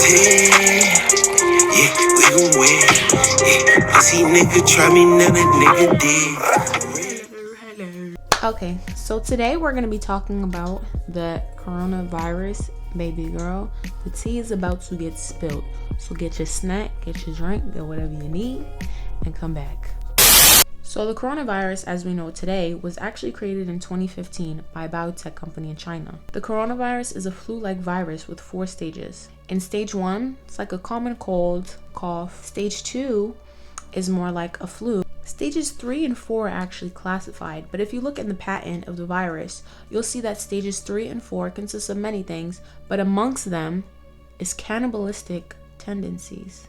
10. Yeah, we gon' win. Yeah, I see nigga try me, none of nigga did. Okay, so today we're going to be talking about the coronavirus, baby girl. The tea is about to get spilled. So get your snack, get your drink, get whatever you need, and come back. So the coronavirus, as we know today, was actually created in 2015 by a biotech company in China. The coronavirus is a flu-like virus with 4 stages. In stage 1, it's like a common cold, cough. Stage 2 is more like a flu. Stages 3 and 4 are actually classified, but if you look in the patent of the virus, you'll see that stages 3 and 4 consist of many things, but amongst them is cannibalistic tendencies.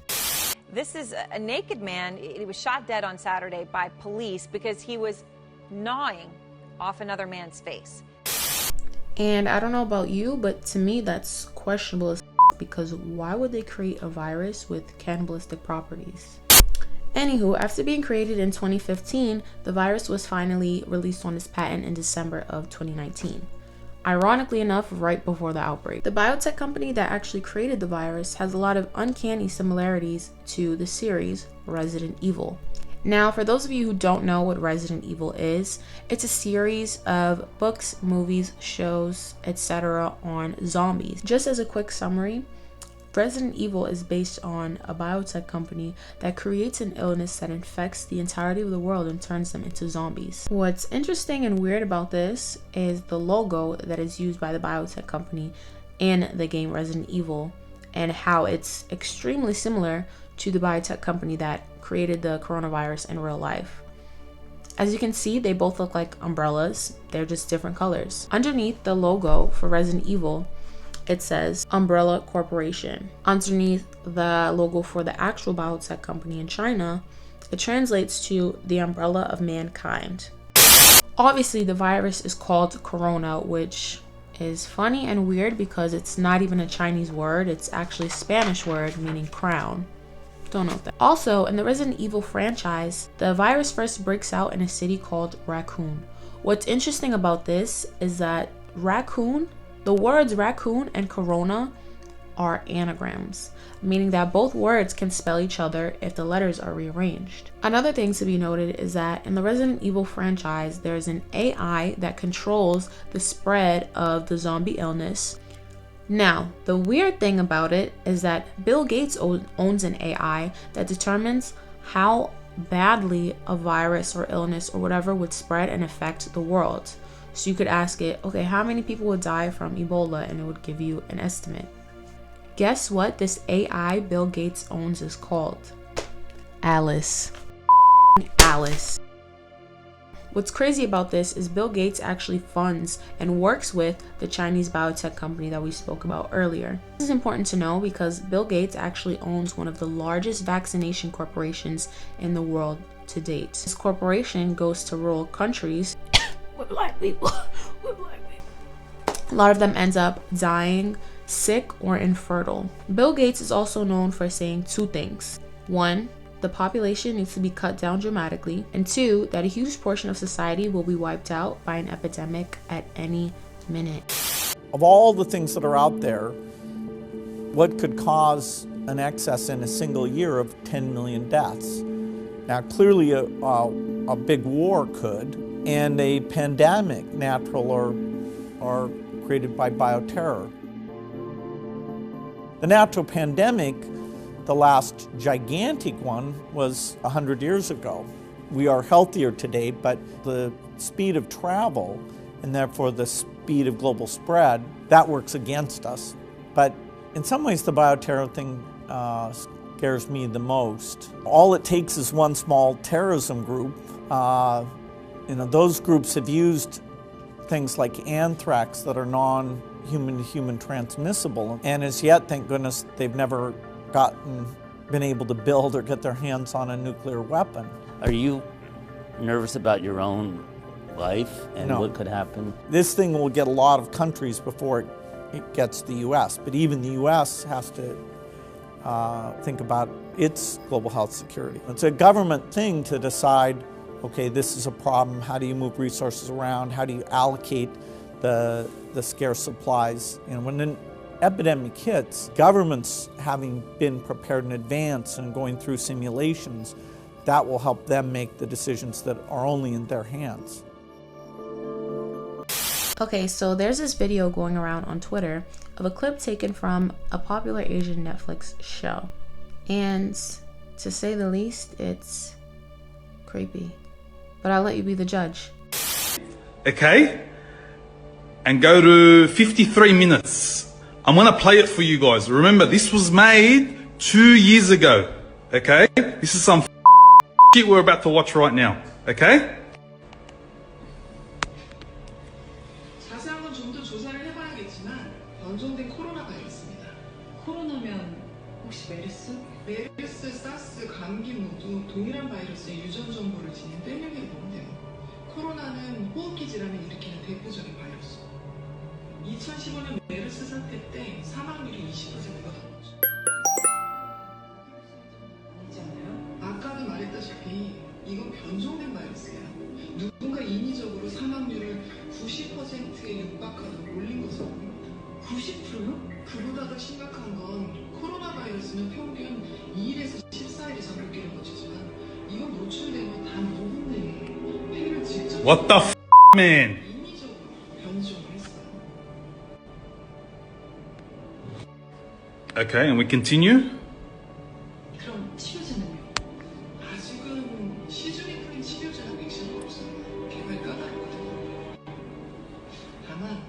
This is a naked man. He was shot dead on Saturday by police because he was gnawing off another man's face. And I don't know about you, but to me that's questionable as because why would they create a virus with cannibalistic properties? Anywho, after being created in 2015, the virus was finally released on its patent in December of 2019. Ironically enough, right before the outbreak. The biotech company that actually created the virus has a lot of uncanny similarities to the series Resident Evil. Now, for those of you who don't know what Resident Evil is, it's a series of books, movies, shows, etc. on zombies. Just as a quick summary, Resident Evil is based on a biotech company that creates an illness that infects the entirety of the world and turns them into zombies. What's interesting and weird about this is the logo that is used by the biotech company in the game Resident Evil and how it's extremely similar to the biotech company that created the coronavirus in real life. As you can see, they both look like umbrellas. They're just different colors. Underneath the logo for Resident Evil, it says Umbrella Corporation. Underneath the logo for the actual biotech company in China, it translates to the umbrella of mankind. Obviously, the virus is called corona, which is funny and weird because it's not even a Chinese word. It's actually a Spanish word meaning crown. Don't know that. Also, in the Resident Evil franchise, the virus first breaks out in a city called Raccoon. What's interesting about this is that the words raccoon and corona are anagrams, meaning that both words can spell each other if the letters are rearranged. Another thing to be noted is that in the Resident Evil franchise, there's an AI that controls the spread of the zombie illness. Now, the weird thing about it is that Bill Gates owns an AI that determines how badly a virus or illness or whatever would spread and affect the world. So you could ask it, okay, how many people would die from Ebola? And it would give you an estimate. Guess what this AI Bill Gates owns is called? Alice. Alice. What's crazy about this is Bill Gates actually funds and works with the Chinese biotech company that we spoke about earlier. This is important to know because Bill Gates actually owns one of the largest vaccination corporations in the world to date. This corporation goes to rural countries with black people. A lot of them ends up dying, sick, or infertile. Bill Gates is also known for saying 2 things. 1, the population needs to be cut down dramatically, and 2, that a huge portion of society will be wiped out by an epidemic at any minute. Of all the things that are out there, what could cause an excess in a single year of 10 million deaths? Now, clearly a big war could, and a pandemic, natural or created by bioterror. The natural pandemic, the last gigantic one, was 100 years ago. We are healthier today, but the speed of travel, and therefore the speed of global spread, that works against us. But in some ways, the bioterror thing scares me the most. All it takes is one small terrorism group. Those groups have used things like anthrax that are non-human to human transmissible, and as yet, thank goodness, they've never been able to build or get their hands on a nuclear weapon. Are you nervous about your own life and what could happen? This thing will get a lot of countries before it gets to the U.S., but even the U.S. has to think about its global health security. It's a government thing to decide, okay, this is a problem, how do you move resources around, how do you allocate the scarce supplies? When epidemic hits, governments having been prepared in advance and going through simulations, that will help them make the decisions that are only in their hands. Okay, so there's this video going around on Twitter of a clip taken from a popular Asian Netflix show. And to say the least, it's creepy. But I'll let you be the judge. Okay? And go to 53 minutes. I'm gonna play it for you guys. Remember, this was made 2 years ago. Okay? This is some shit we're about to watch right now. Okay? 자세한 건 좀 더 조사를 해봐야겠지만 변종된 코로나 바이러스입니다. 코로나면 혹시 메르스? 메르스, 사스, 감기 모두 동일한 바이러스의 유전 정보를 지닌 떼명이를 보면 돼요. 코로나는 호흡기 질환을 일으키는 대표적인 바이러스. 2015년 메르스 사태 때 사망률이 20%가 넘었죠. 아니잖아요. 아까도 말했다시피 이건 변종된 바이러스예요. 누군가 인위적으로 사망률을 90%에 육박하도록 올린 것으로 보입니다. 90%요? 그보다 더 심각한 건 코로나 바이러스는 평균 2일에서 14일이 잠복기를 거치지만 이건 노출되면 단 5분 내에 폐를 직접 What the f, man? 인위적으로 변종을 했어요. Okay, and we continue. 그럼 치료제는요? 아직은 시중에 풀린 치료제나 백신은 없어요. 개발 까다롭거든요. 다만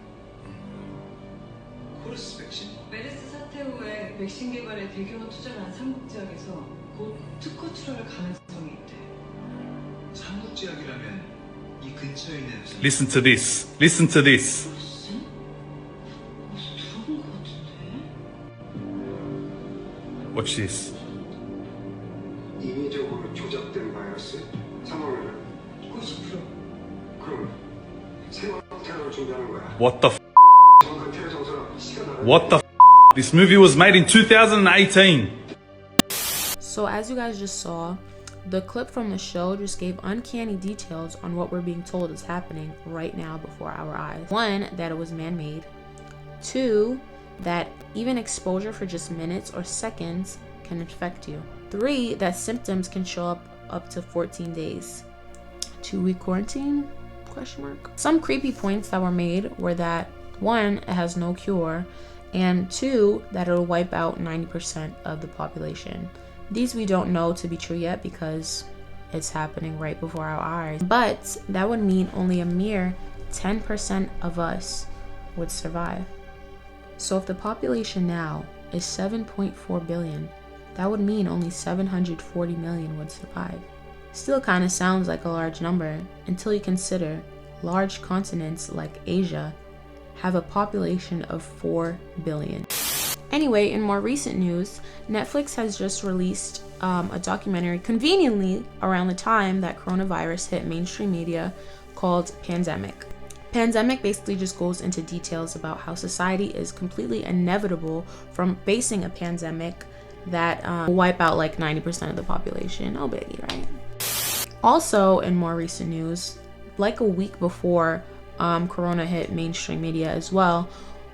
코르스 백신? 메르스 사태 후에 백신 개발에 대규모 투자를 한 삼국지약에서 곧 특허 출원할 가능성이 있대. 삼국지약이라면 이 근처에 있는 Listen to this. Listen to this. 코르스? 어디서 들어본 것 같은데? Watch this. 인위적으로 조작된 바이러스 사망률은 90%. 그럼 생활 테러를 준비하는 거야. What the f, 정확한 테러 장소랑 시간 알아. what the f? This movie was made in 2018. So as you guys just saw, the clip from the show just gave uncanny details on what we're being told is happening right now before our eyes. 1, that it was man-made. 2, that even exposure for just minutes or seconds can infect you. 3, that symptoms can show up to 14 days. 2-week quarantine? Question mark. Some creepy points that were made were that 1, it has no cure, and 2, that it'll wipe out 90% of the population. These we don't know to be true yet because it's happening right before our eyes. But that would mean only a mere 10% of us would survive. So if the population now is 7.4 billion, that would mean only 740 million would survive. Still kind of sounds like a large number until you consider large continents like Asia have a population of 4 billion. Anyway, in more recent news, Netflix has just released a documentary conveniently around the time that coronavirus hit mainstream media called Pandemic. Pandemic basically just goes into details about how society is completely inevitable from facing a pandemic that will wipe out like 90% of the population. No biggie, right? Also, in more recent news, like a week before Corona hit mainstream media as well,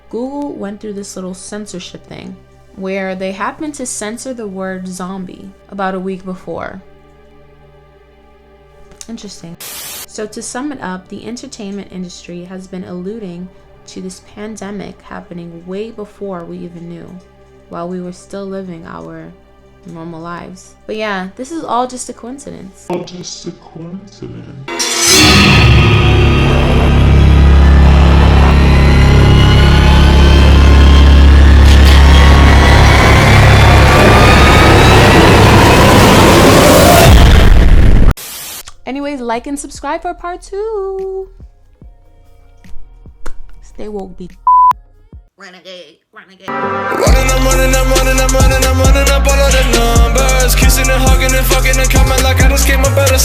Google went through this little censorship thing where they happened to censor the word zombie about a week before. Interesting. So to sum it up, the entertainment industry has been alluding to this pandemic happening way before we even knew, while we were still living our normal lives. But yeah, this is all just a coincidence. All just a coincidence. Anyways, like and subscribe for part 2. Stay woke, be renegade. Running up all of the numbers, kissing and hugging and fucking and coming like I just came up out of